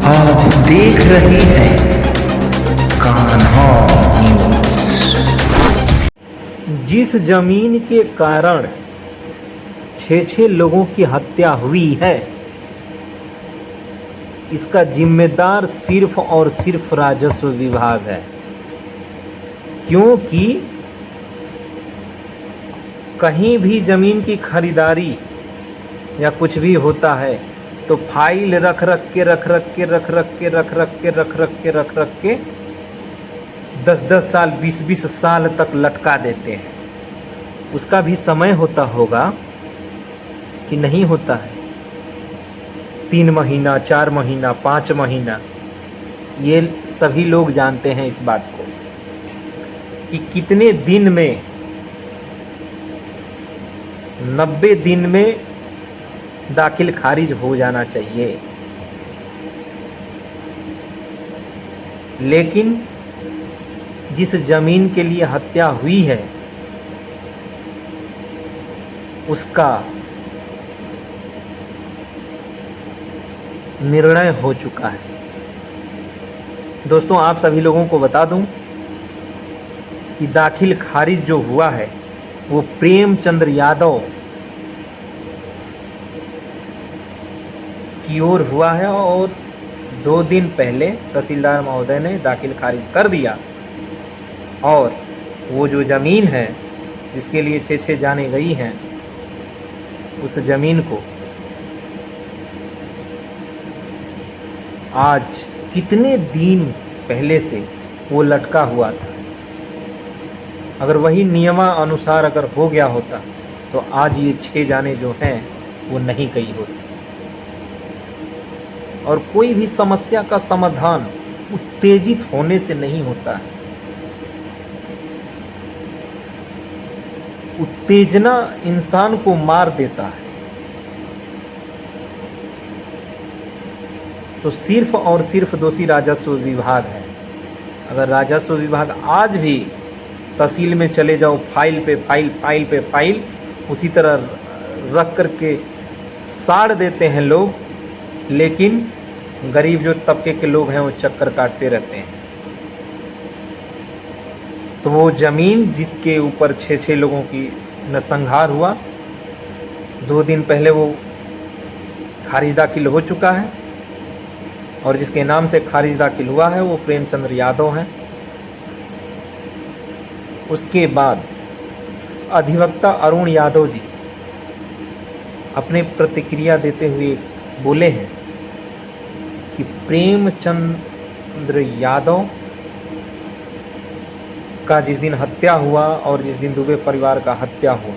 आप देख रहे हैं कान्हा न्यूज। जिस जमीन के कारण 6 लोगों की हत्या हुई है, इसका जिम्मेदार सिर्फ और सिर्फ राजस्व विभाग है। क्योंकि कहीं भी जमीन की खरीदारी या कुछ भी होता है तो फाइल रख रख के 10-10 साल 20-20 साल तक लटका देते हैं। उसका भी समय होता होगा कि नहीं होता है? 3 महीना, 4 महीना, 5 महीना, ये सभी लोग जानते हैं इस बात को कि कितने दिन में, 90 दिन में दाखिल खारिज हो जाना चाहिए। लेकिन जिस जमीन के लिए हत्या हुई है उसका निर्णय हो चुका है। दोस्तों, आप सभी लोगों को बता दूं कि दाखिल खारिज जो हुआ है वो प्रेमचंद्र यादव की ओर हुआ है और 2 दिन पहले तहसीलदार महोदय ने दाखिल खारिज कर दिया। और वो जो ज़मीन है जिसके लिए 6 जाने गई हैं, उस ज़मीन को आज कितने दिन पहले से वो लटका हुआ था। अगर वही नियमानुसार अगर हो गया होता तो आज ये 6 जाने जो हैं वो नहीं गई होती। और कोई भी समस्या का समाधान उत्तेजित होने से नहीं होता है। उत्तेजना इंसान को मार देता है। तो सिर्फ और सिर्फ दोषी राजस्व विभाग है। अगर राजस्व विभाग आज भी तहसील में चले जाओ, फाइल पे फाइल उसी तरह रख करके साड़ देते हैं लोग, लेकिन गरीब जो तबके के लोग हैं वो चक्कर काटते रहते हैं। तो वो ज़मीन जिसके ऊपर 6 लोगों की नरसंहार हुआ, 2 दिन पहले वो खारिज दाखिल हो चुका है और जिसके नाम से खारिज दाखिल हुआ है वो प्रेमचंद्र यादव हैं। उसके बाद अधिवक्ता अरुण यादव जी अपने प्रतिक्रिया देते हुए बोले हैं कि प्रेमचंद्र यादव का जिस दिन हत्या हुआ और जिस दिन दुबे परिवार का हत्या हुआ,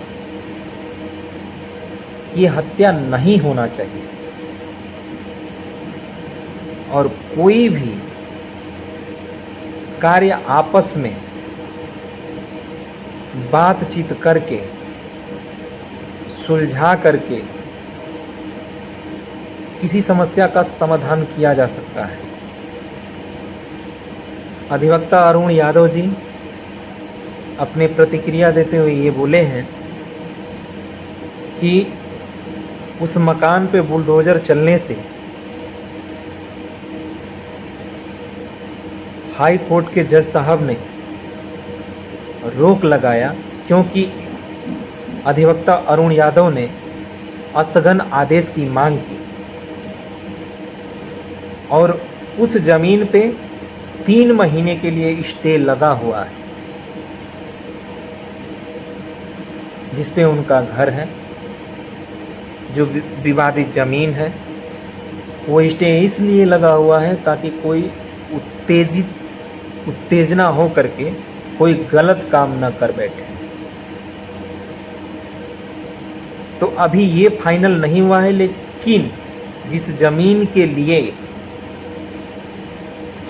ये हत्या नहीं होना चाहिए। और कोई भी कार्य आपस में बातचीत करके, सुलझा करके किसी समस्या का समाधान किया जा सकता है। अधिवक्ता अरुण यादव जी अपने प्रतिक्रिया देते हुए ये बोले हैं कि उस मकान पे बुलडोज़र चलने से हाई कोर्ट के जज साहब ने रोक लगाया, क्योंकि अधिवक्ता अरुण यादव ने स्थगन आदेश की मांग की और उस ज़मीन पे 3 महीने के लिए स्टे लगा हुआ है, जिस पे उनका घर है। जो विवादित ज़मीन है वो स्टे इसलिए लगा हुआ है ताकि कोई उत्तेजना हो करके कोई गलत काम न कर बैठे। तो अभी ये फाइनल नहीं हुआ है, लेकिन जिस ज़मीन के लिए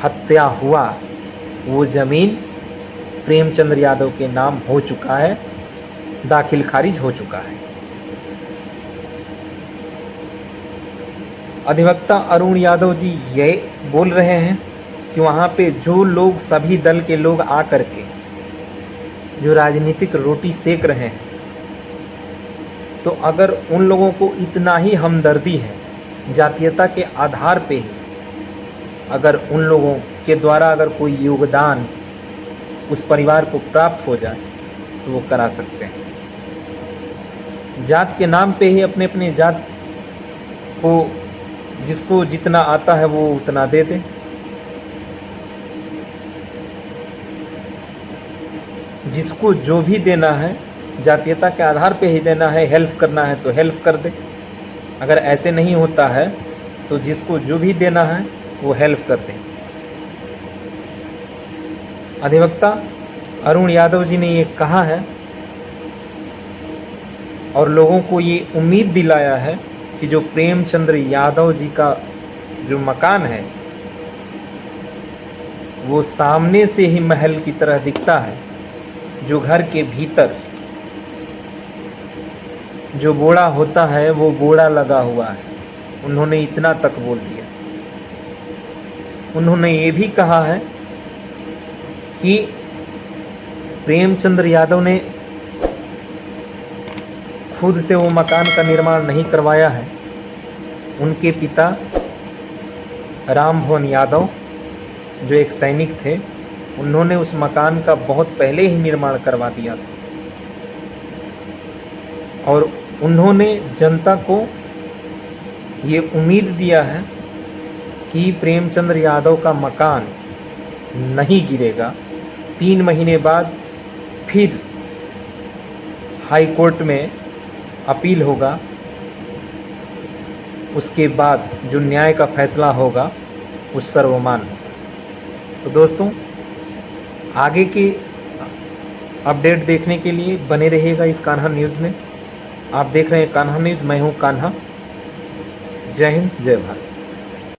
हत्या हुआ वो ज़मीन प्रेमचंद्र यादव के नाम हो चुका है, दाखिल खारिज हो चुका है। अधिवक्ता अरुण यादव जी ये बोल रहे हैं कि वहाँ पे जो लोग, सभी दल के लोग आ करके जो राजनीतिक रोटी सेक रहे हैं, तो अगर उन लोगों को इतना ही हमदर्दी है जातीयता के आधार पे ही, अगर उन लोगों के द्वारा अगर कोई योगदान उस परिवार को प्राप्त हो जाए तो वो करा सकते हैं। जात के नाम पे ही अपने अपने जात को जिसको जितना आता है वो उतना दे दे। जिसको जो भी देना है जातीयता के आधार पे ही देना है, हेल्प करना है तो हेल्प कर दे। अगर ऐसे नहीं होता है तो जिसको जो भी देना है वो हेल्प कर दे। अधिवक्ता अरुण यादव जी ने ये कहा है और लोगों को ये उम्मीद दिलाया है कि जो प्रेमचंद्र यादव जी का जो मकान है वो सामने से ही महल की तरह दिखता है। जो घर के भीतर जो बोड़ा होता है वो बोड़ा लगा हुआ है। उन्होंने इतना तक बोल दिया। उन्होंने ये भी कहा है कि प्रेमचंद्र यादव ने खुद से वो मकान का निर्माण नहीं करवाया है। उनके पिता रामभुवन यादव जो एक सैनिक थे, उन्होंने उस मकान का बहुत पहले ही निर्माण करवा दिया था और उन्होंने जनता को ये उम्मीद दिया है कि प्रेमचंद्र यादव का मकान नहीं गिरेगा। 3 महीने बाद फिर हाई कोर्ट में अपील होगा, उसके बाद जो न्याय का फैसला होगा वो सर्वमान्य होगा। तो दोस्तों, आगे के अपडेट देखने के लिए बने रहिएगा इस कान्हा न्यूज़ में। आप देख रहे हैं कान्हा न्यूज़, मैं हूं कान्हा। जय हिंद, जय भारत।